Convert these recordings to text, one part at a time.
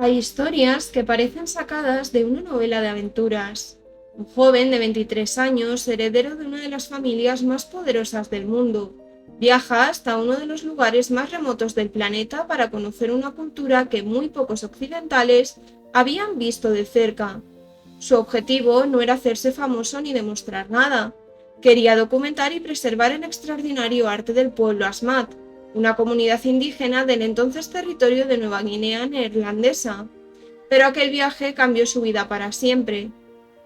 Hay historias que parecen sacadas de una novela de aventuras. Un joven de 23 años, heredero de una de las familias más poderosas del mundo, viaja hasta uno de los lugares más remotos del planeta para conocer una cultura que muy pocos occidentales habían visto de cerca. Su objetivo no era hacerse famoso ni demostrar nada. Quería documentar y preservar el extraordinario arte del pueblo Asmat, una comunidad indígena del entonces territorio de Nueva Guinea neerlandesa. Pero aquel viaje cambió su vida para siempre.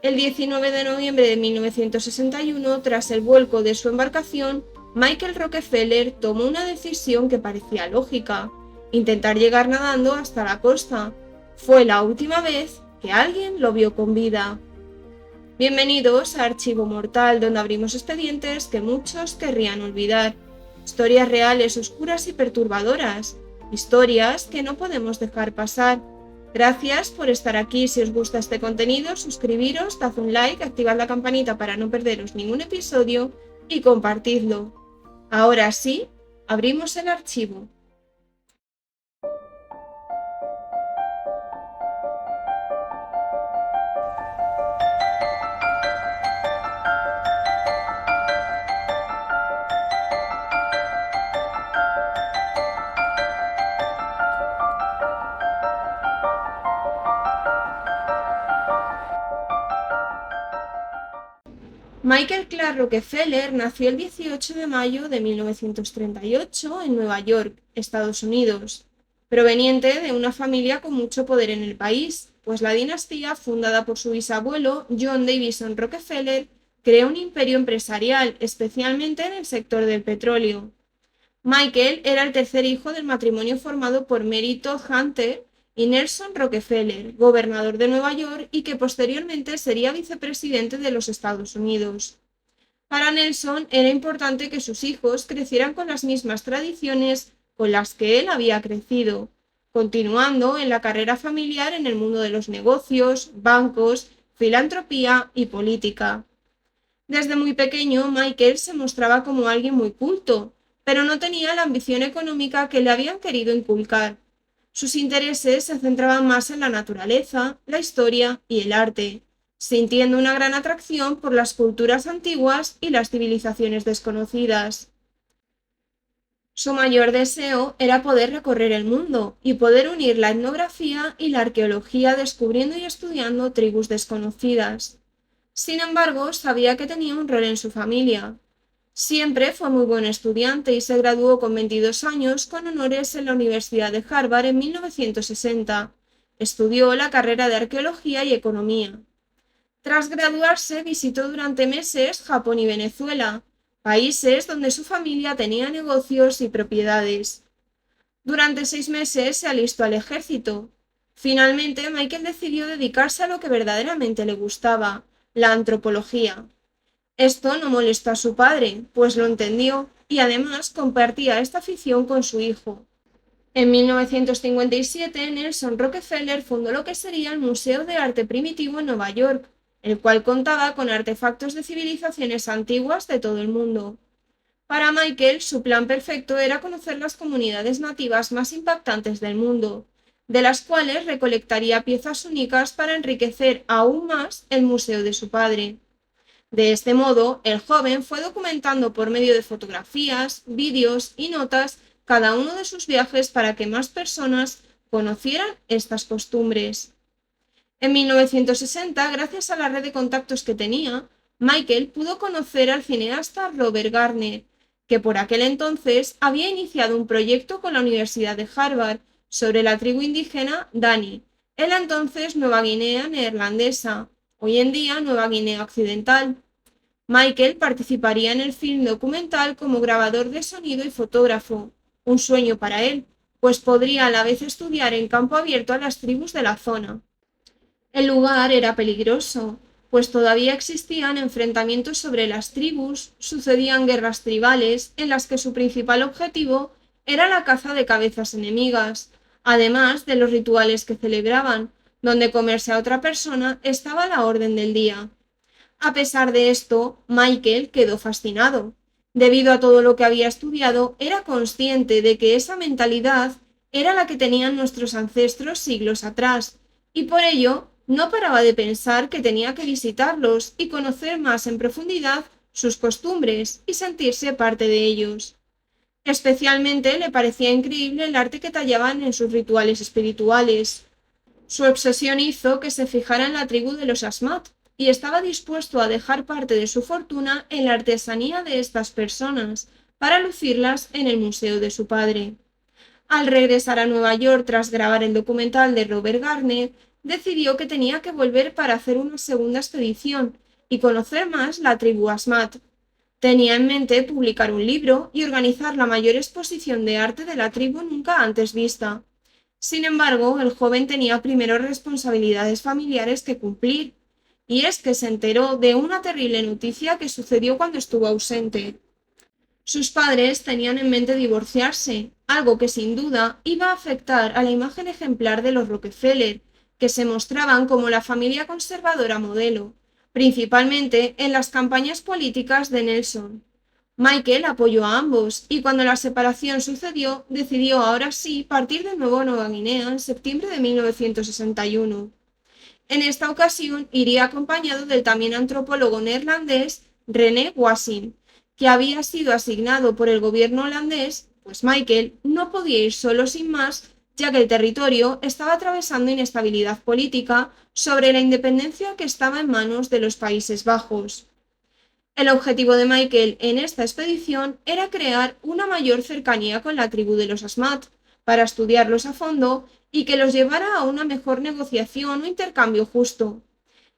El 19 de noviembre de 1961, tras el vuelco de su embarcación, Michael Rockefeller tomó una decisión que parecía lógica: intentar llegar nadando hasta la costa. Fue la última vez que alguien lo vio con vida. Bienvenidos a Archivo Mortal, donde abrimos expedientes que muchos querrían olvidar. Historias reales, oscuras y perturbadoras. Historias que no podemos dejar pasar. Gracias por estar aquí. Si os gusta este contenido, suscribiros, dad un like, activad la campanita para no perderos ningún episodio y compartidlo. Ahora sí, abrimos el archivo. Michael Clark Rockefeller nació el 18 de mayo de 1938 en Nueva York, Estados Unidos, proveniente de una familia con mucho poder en el país, pues la dinastía, fundada por su bisabuelo John Davison Rockefeller, creó un imperio empresarial, especialmente en el sector del petróleo. Michael era el tercer hijo del matrimonio formado por Mary Todd Hunter y Nelson Rockefeller, gobernador de Nueva York y que posteriormente sería vicepresidente de los Estados Unidos. Para Nelson era importante que sus hijos crecieran con las mismas tradiciones con las que él había crecido, continuando en la carrera familiar en el mundo de los negocios, bancos, filantropía y política. Desde muy pequeño, Michael se mostraba como alguien muy culto, pero no tenía la ambición económica que le habían querido inculcar. Sus intereses se centraban más en la naturaleza, la historia y el arte, sintiendo una gran atracción por las culturas antiguas y las civilizaciones desconocidas. Su mayor deseo era poder recorrer el mundo y poder unir la etnografía y la arqueología descubriendo y estudiando tribus desconocidas. Sin embargo, sabía que tenía un rol en su familia. Siempre fue muy buen estudiante y se graduó con 22 años con honores en la Universidad de Harvard en 1960. Estudió la carrera de Arqueología y Economía. Tras graduarse, visitó durante meses Japón y Venezuela, países donde su familia tenía negocios y propiedades. Durante 6 meses se alistó al ejército. Finalmente, Michael decidió dedicarse a lo que verdaderamente le gustaba: la antropología. Esto no molestó a su padre, pues lo entendió y además compartía esta afición con su hijo. En 1957, Nelson Rockefeller fundó lo que sería el Museo de Arte Primitivo en Nueva York, el cual contaba con artefactos de civilizaciones antiguas de todo el mundo. Para Michael, su plan perfecto era conocer las comunidades nativas más impactantes del mundo, de las cuales recolectaría piezas únicas para enriquecer aún más el museo de su padre. De este modo, el joven fue documentando por medio de fotografías, vídeos y notas cada uno de sus viajes para que más personas conocieran estas costumbres. En 1960, gracias a la red de contactos que tenía, Michael pudo conocer al cineasta Robert Garner, que por aquel entonces había iniciado un proyecto con la Universidad de Harvard sobre la tribu indígena Dani, en la entonces Nueva Guinea neerlandesa, hoy en día Nueva Guinea Occidental. Michael participaría en el film documental como grabador de sonido y fotógrafo, un sueño para él, pues podría a la vez estudiar en campo abierto a las tribus de la zona. El lugar era peligroso, pues todavía existían enfrentamientos sobre las tribus, sucedían guerras tribales en las que su principal objetivo era la caza de cabezas enemigas, además de los rituales que celebraban, donde comerse a otra persona estaba a la orden del día. A pesar de esto, Michael quedó fascinado. Debido a todo lo que había estudiado, era consciente de que esa mentalidad era la que tenían nuestros ancestros siglos atrás, y por ello no paraba de pensar que tenía que visitarlos y conocer más en profundidad sus costumbres y sentirse parte de ellos. Especialmente le parecía increíble el arte que tallaban en sus rituales espirituales. Su obsesión hizo que se fijara en la tribu de los Asmat y estaba dispuesto a dejar parte de su fortuna en la artesanía de estas personas para lucirlas en el museo de su padre. Al regresar a Nueva York tras grabar el documental de Robert Garner, decidió que tenía que volver para hacer una segunda expedición y conocer más la tribu Asmat. Tenía en mente publicar un libro y organizar la mayor exposición de arte de la tribu nunca antes vista. Sin embargo, el joven tenía primero responsabilidades familiares que cumplir, y es que se enteró de una terrible noticia que sucedió cuando estuvo ausente. Sus padres tenían en mente divorciarse, algo que sin duda iba a afectar a la imagen ejemplar de los Rockefeller, que se mostraban como la familia conservadora modelo, principalmente en las campañas políticas de Nelson. Michael apoyó a ambos y cuando la separación sucedió, decidió ahora sí partir de nuevo a Nueva Guinea en septiembre de 1961. En esta ocasión iría acompañado del también antropólogo neerlandés René Wassin, que había sido asignado por el gobierno holandés, pues Michael no podía ir solo sin más, ya que el territorio estaba atravesando inestabilidad política sobre la independencia que estaba en manos de los Países Bajos. El objetivo de Michael en esta expedición era crear una mayor cercanía con la tribu de los Asmat, para estudiarlos a fondo y que los llevara a una mejor negociación o intercambio justo.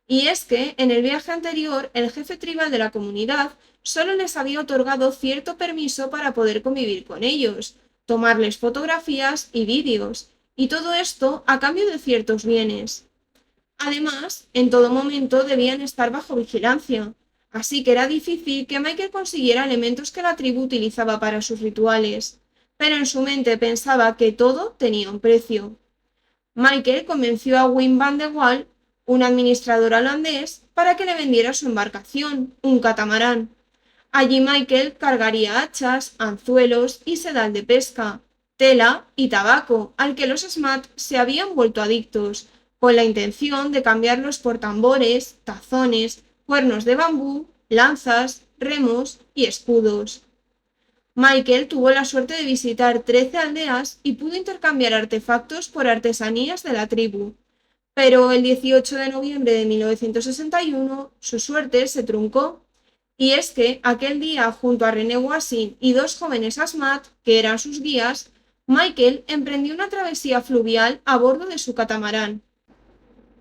Y es que, en el viaje anterior, el jefe tribal de la comunidad solo les había otorgado cierto permiso para poder convivir con ellos, tomarles fotografías y vídeos, y todo esto a cambio de ciertos bienes. Además, en todo momento debían estar bajo vigilancia, así que era difícil que Michael consiguiera elementos que la tribu utilizaba para sus rituales, pero en su mente pensaba que todo tenía un precio. Michael convenció a Wim van de Waal, un administrador holandés, para que le vendiera su embarcación, un catamarán. Allí Michael cargaría hachas, anzuelos y sedal de pesca, tela y tabaco, al que los Asmat se habían vuelto adictos, con la intención de cambiarlos por tambores, tazones, cuernos de bambú, lanzas, remos y escudos. Michael tuvo la suerte de visitar 13 aldeas y pudo intercambiar artefactos por artesanías de la tribu. Pero el 18 de noviembre de 1961 su suerte se truncó. Y es que aquel día, junto a René Wassin y dos jóvenes Asmat, que eran sus guías, Michael emprendió una travesía fluvial a bordo de su catamarán.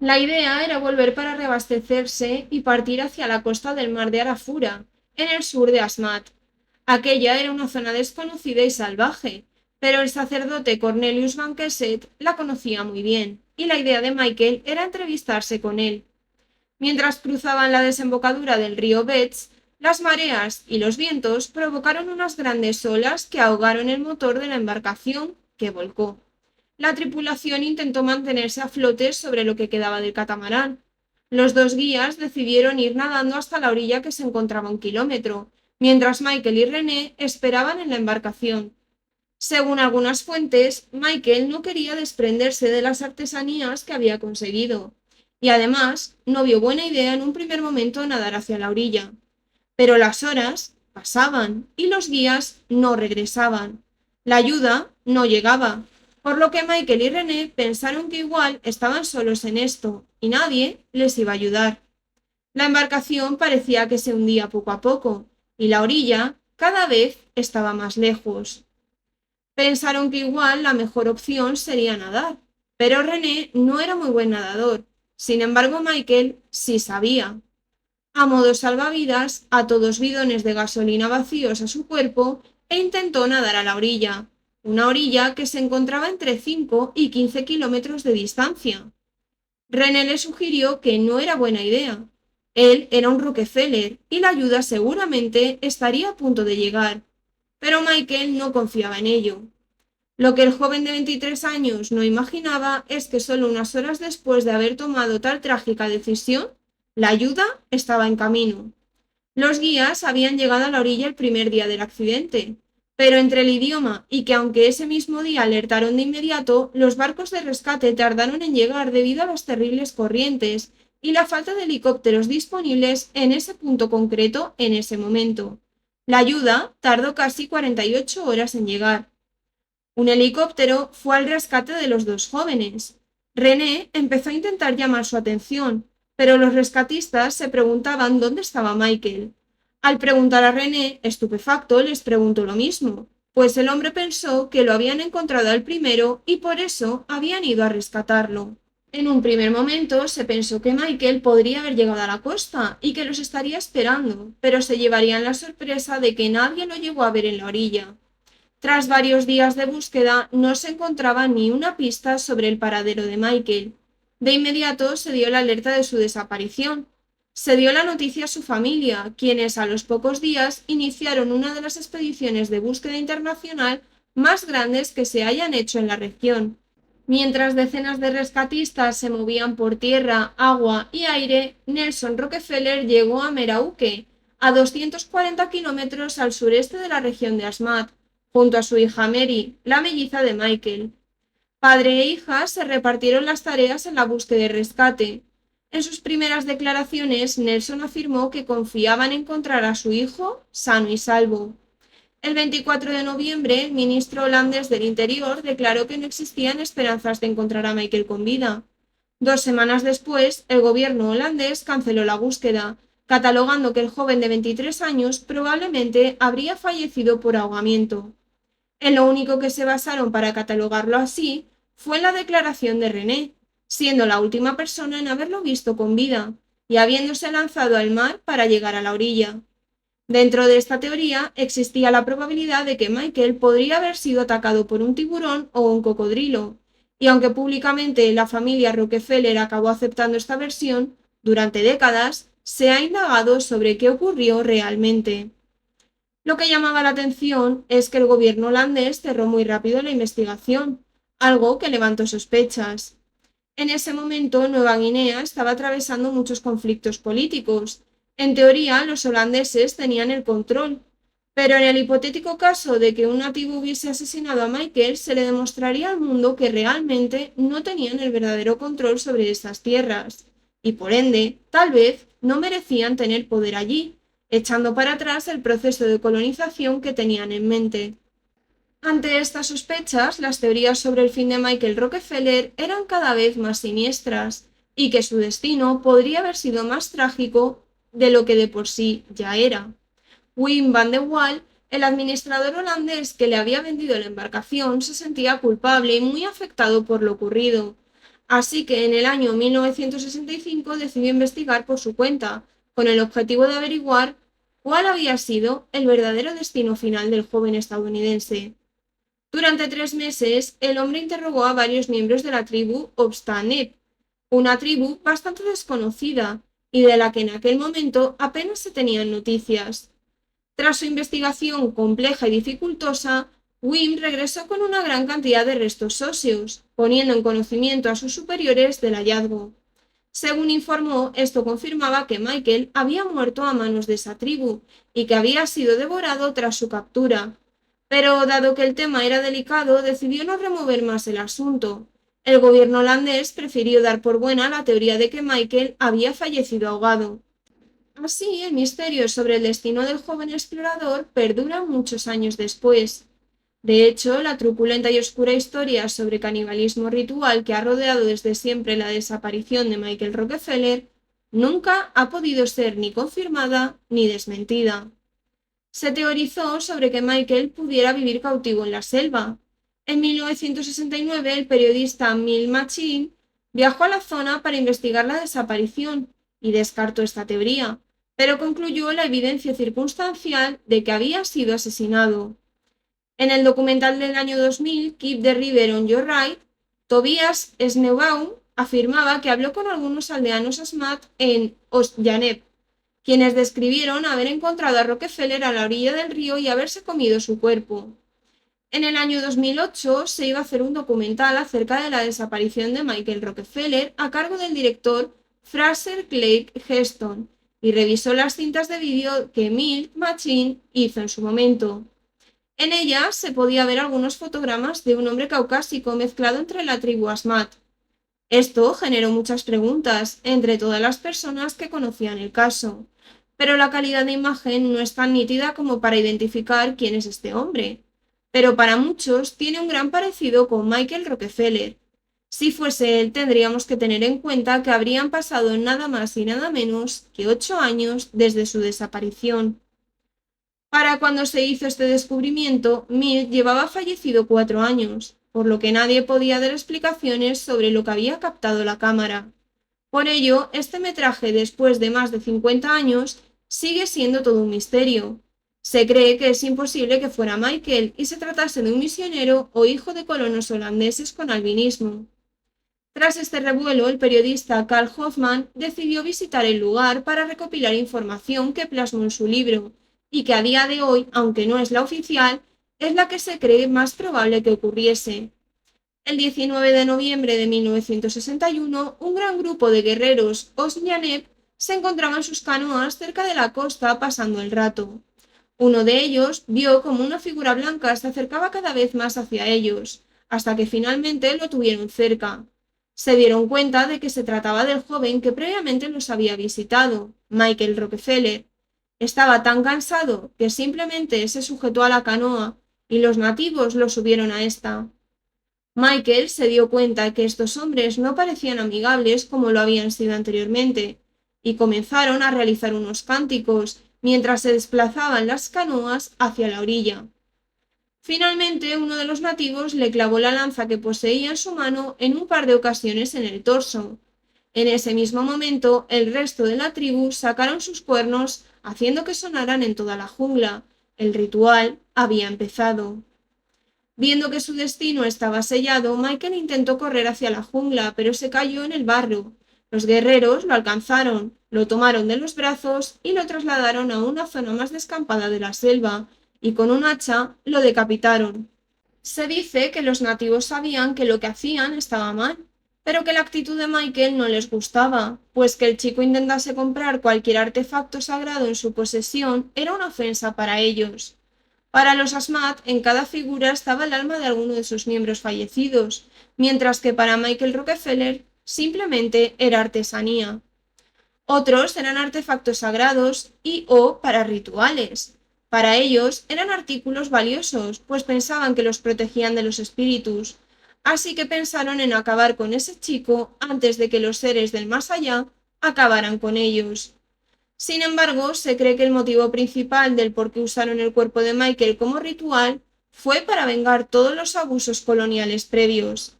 La idea era volver para reabastecerse y partir hacia la costa del mar de Arafura, en el sur de Asmat. Aquella era una zona desconocida y salvaje, pero el sacerdote Cornelius Van Kesset la conocía muy bien, y la idea de Michael era entrevistarse con él. Mientras cruzaban la desembocadura del río Betz, las mareas y los vientos provocaron unas grandes olas que ahogaron el motor de la embarcación, que volcó. La tripulación intentó mantenerse a flote sobre lo que quedaba del catamarán. Los dos guías decidieron ir nadando hasta la orilla que se encontraba a 1 kilómetro, mientras Michael y René esperaban en la embarcación. Según algunas fuentes, Michael no quería desprenderse de las artesanías que había conseguido, y además no vio buena idea en un primer momento nadar hacia la orilla. Pero las horas pasaban y los guías no regresaban. La ayuda no llegaba, por lo que Michael y René pensaron que igual estaban solos en esto y nadie les iba a ayudar. La embarcación parecía que se hundía poco a poco y la orilla cada vez estaba más lejos. Pensaron que igual la mejor opción sería nadar, pero René no era muy buen nadador. Sin embargo, Michael sí sabía. A modo salvavidas, ató 2 bidones de gasolina vacíos a su cuerpo e intentó nadar a la orilla, una orilla que se encontraba entre 5 y 15 kilómetros de distancia. René le sugirió que no era buena idea. Él era un Rockefeller y la ayuda seguramente estaría a punto de llegar, pero Michael no confiaba en ello. Lo que el joven de 23 años no imaginaba es que solo unas horas después de haber tomado tal trágica decisión, la ayuda estaba en camino. Los guías habían llegado a la orilla el primer día del accidente, Pero entre el idioma y que aunque ese mismo día alertaron de inmediato, los barcos de rescate tardaron en llegar debido a las terribles corrientes y la falta de helicópteros disponibles en ese punto concreto en ese momento. La ayuda tardó casi 48 horas en llegar. Un helicóptero fue al rescate de los dos jóvenes. René empezó a intentar llamar su atención, pero los rescatistas se preguntaban dónde estaba Michael. Al preguntar a René, estupefacto, les preguntó lo mismo, pues el hombre pensó que lo habían encontrado al primero y por eso habían ido a rescatarlo. En un primer momento se pensó que Michael podría haber llegado a la costa y que los estaría esperando, pero se llevarían la sorpresa de que nadie lo llegó a ver en la orilla. Tras varios días de búsqueda, no se encontraba ni una pista sobre el paradero de Michael. De inmediato se dio la alerta de su desaparición. Se dio la noticia a su familia, quienes a los pocos días iniciaron una de las expediciones de búsqueda internacional más grandes que se hayan hecho en la región. Mientras decenas de rescatistas se movían por tierra, agua y aire, Nelson Rockefeller llegó a Merauke, a 240 kilómetros al sureste de la región de Asmat, junto a su hija Mary, la melliza de Michael. Padre e hija se repartieron las tareas en la búsqueda y rescate. En sus primeras declaraciones, Nelson afirmó que confiaba en encontrar a su hijo sano y salvo. El 24 de noviembre, el ministro holandés del Interior declaró que no existían esperanzas de encontrar a Michael con vida. 2 semanas después, el gobierno holandés canceló la búsqueda, catalogando que el joven de 23 años probablemente habría fallecido por ahogamiento. En lo único que se basaron para catalogarlo así fue en la declaración de René, siendo la última persona en haberlo visto con vida y habiéndose lanzado al mar para llegar a la orilla. Dentro de esta teoría existía la probabilidad de que Michael podría haber sido atacado por un tiburón o un cocodrilo, y aunque públicamente la familia Rockefeller acabó aceptando esta versión, durante décadas se ha indagado sobre qué ocurrió realmente. Lo que llamaba la atención es que el gobierno holandés cerró muy rápido la investigación, algo que levantó sospechas. En ese momento, Nueva Guinea estaba atravesando muchos conflictos políticos. En teoría, los holandeses tenían el control, pero en el hipotético caso de que un nativo hubiese asesinado a Michael, se le demostraría al mundo que realmente no tenían el verdadero control sobre esas tierras, y por ende, tal vez, no merecían tener poder allí, echando para atrás el proceso de colonización que tenían en mente. Ante estas sospechas, las teorías sobre el fin de Michael Rockefeller eran cada vez más siniestras y que su destino podría haber sido más trágico de lo que de por sí ya era. Wim van de Waal, el administrador holandés que le había vendido la embarcación, se sentía culpable y muy afectado por lo ocurrido. Así que en el año 1965 decidió investigar por su cuenta, con el objetivo de averiguar cuál había sido el verdadero destino final del joven estadounidense. Durante 3 meses, el hombre interrogó a varios miembros de la tribu Obstanep, una tribu bastante desconocida y de la que en aquel momento apenas se tenían noticias. Tras su investigación compleja y dificultosa, Wim regresó con una gran cantidad de restos óseos, poniendo en conocimiento a sus superiores del hallazgo. Según informó, esto confirmaba que Michael había muerto a manos de esa tribu y que había sido devorado tras su captura. Pero dado que el tema era delicado, decidió no remover más el asunto. El gobierno holandés prefirió dar por buena la teoría de que Michael había fallecido ahogado. Así, el misterio sobre el destino del joven explorador perdura muchos años después. De hecho, la truculenta y oscura historia sobre canibalismo ritual que ha rodeado desde siempre la desaparición de Michael Rockefeller nunca ha podido ser ni confirmada ni desmentida. Se teorizó sobre que Michael pudiera vivir cautivo en la selva. En 1969, el periodista Mil Machin viajó a la zona para investigar la desaparición y descartó esta teoría, pero concluyó la evidencia circunstancial de que había sido asesinado. En el documental del año 2000, Keep the River on Your Right, Tobias Sneubaum afirmaba que habló con algunos aldeanos Asmat en Ostjaneb, quienes describieron haber encontrado a Rockefeller a la orilla del río y haberse comido su cuerpo. En el año 2008 se iba a hacer un documental acerca de la desaparición de Michael Rockefeller a cargo del director Fraser Clay Heston y revisó las cintas de vídeo que Milt Machin hizo en su momento. En ella se podía ver algunos fotogramas de un hombre caucásico mezclado entre la tribu Asmat. Esto generó muchas preguntas entre todas las personas que conocían el caso, pero la calidad de imagen no es tan nítida como para identificar quién es este hombre. Pero para muchos tiene un gran parecido con Michael Rockefeller. Si fuese él, tendríamos que tener en cuenta que habrían pasado nada más y nada menos que 8 años desde su desaparición. Para cuando se hizo este descubrimiento, Mill llevaba fallecido 4 años, por lo que nadie podía dar explicaciones sobre lo que había captado la cámara. Por ello, este metraje, después de más de 50 años, sigue siendo todo un misterio. Se cree que es imposible que fuera Michael y se tratase de un misionero o hijo de colonos holandeses con albinismo. Tras este revuelo, el periodista Carl Hoffman decidió visitar el lugar para recopilar información que plasmó en su libro, y que a día de hoy, aunque no es la oficial, es la que se cree más probable que ocurriese. El 19 de noviembre de 1961, un gran grupo de guerreros Osmianep se encontraba en sus canoas cerca de la costa pasando el rato. Uno de ellos vio como una figura blanca se acercaba cada vez más hacia ellos, hasta que finalmente lo tuvieron cerca. Se dieron cuenta de que se trataba del joven que previamente los había visitado, Michael Rockefeller. Estaba tan cansado que simplemente se sujetó a la canoa y los nativos lo subieron a esta. Michael se dio cuenta que estos hombres no parecían amigables como lo habían sido anteriormente, y comenzaron a realizar unos cánticos mientras se desplazaban las canoas hacia la orilla. Finalmente, uno de los nativos le clavó la lanza que poseía en su mano en un par de ocasiones en el torso. En ese mismo momento, el resto de la tribu sacaron sus cuernos, haciendo que sonaran en toda la jungla. El ritual había empezado. Viendo que su destino estaba sellado, Michael intentó correr hacia la jungla, pero se cayó en el barro. Los guerreros lo alcanzaron, lo tomaron de los brazos y lo trasladaron a una zona más descampada de la selva, y con un hacha lo decapitaron. Se dice que los nativos sabían que lo que hacían estaba mal, pero que la actitud de Michael no les gustaba, pues que el chico intentase comprar cualquier artefacto sagrado en su posesión era una ofensa para ellos. Para los Asmat, en cada figura estaba el alma de alguno de sus miembros fallecidos, mientras que para Michael Rockefeller simplemente era artesanía. Otros eran artefactos sagrados y o para rituales. Para ellos eran artículos valiosos, pues pensaban que los protegían de los espíritus, así que pensaron en acabar con ese chico antes de que los seres del más allá acabaran con ellos. Sin embargo, se cree que el motivo principal del por qué usaron el cuerpo de Michael como ritual fue para vengar todos los abusos coloniales previos.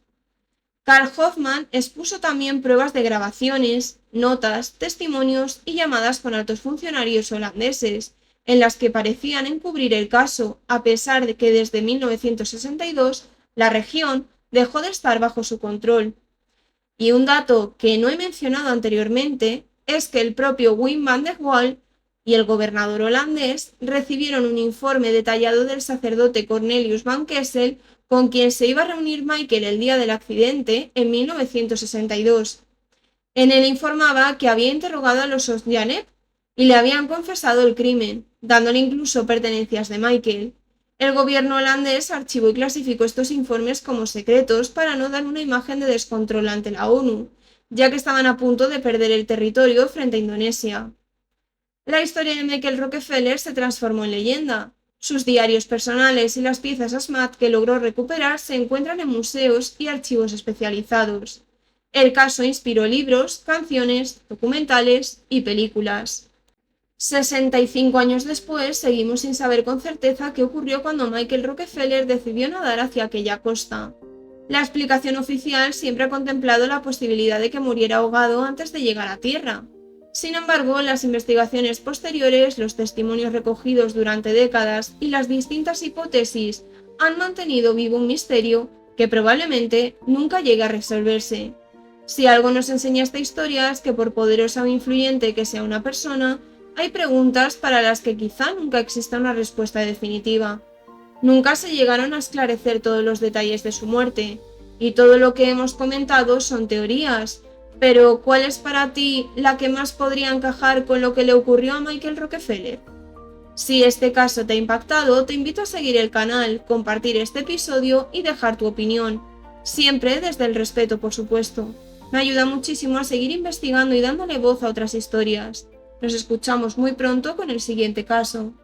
Carl Hoffman expuso también pruebas de grabaciones, notas, testimonios y llamadas con altos funcionarios holandeses, en las que parecían encubrir el caso, a pesar de que desde 1962 la región dejó de estar bajo su control. Y un dato que no he mencionado anteriormente es que el propio Wim van der Wal y el gobernador holandés recibieron un informe detallado del sacerdote Cornelius van Kessel, con quien se iba a reunir Michael el día del accidente en 1962. En él informaba que había interrogado a los Osmianep y le habían confesado el crimen, dándole incluso pertenencias de Michael. El gobierno holandés archivó y clasificó estos informes como secretos para no dar una imagen de descontrol ante la ONU, ya que estaban a punto de perder el territorio frente a Indonesia. La historia de Michael Rockefeller se transformó en leyenda. Sus diarios personales y las piezas Asmat que logró recuperar se encuentran en museos y archivos especializados. El caso inspiró libros, canciones, documentales y películas. 65 años después, seguimos sin saber con certeza qué ocurrió cuando Michael Rockefeller decidió nadar hacia aquella costa. La explicación oficial siempre ha contemplado la posibilidad de que muriera ahogado antes de llegar a tierra. Sin embargo, las investigaciones posteriores, los testimonios recogidos durante décadas y las distintas hipótesis han mantenido vivo un misterio que probablemente nunca llegue a resolverse. Si algo nos enseña esta historia es que por poderosa o influyente que sea una persona, hay preguntas para las que quizá nunca exista una respuesta definitiva. Nunca se llegaron a esclarecer todos los detalles de su muerte, y todo lo que hemos comentado son teorías, pero ¿cuál es para ti la que más podría encajar con lo que le ocurrió a Michael Rockefeller? Si este caso te ha impactado, te invito a seguir el canal, compartir este episodio y dejar tu opinión, siempre desde el respeto, por supuesto. Me ayuda muchísimo a seguir investigando y dándole voz a otras historias. Nos escuchamos muy pronto con el siguiente caso.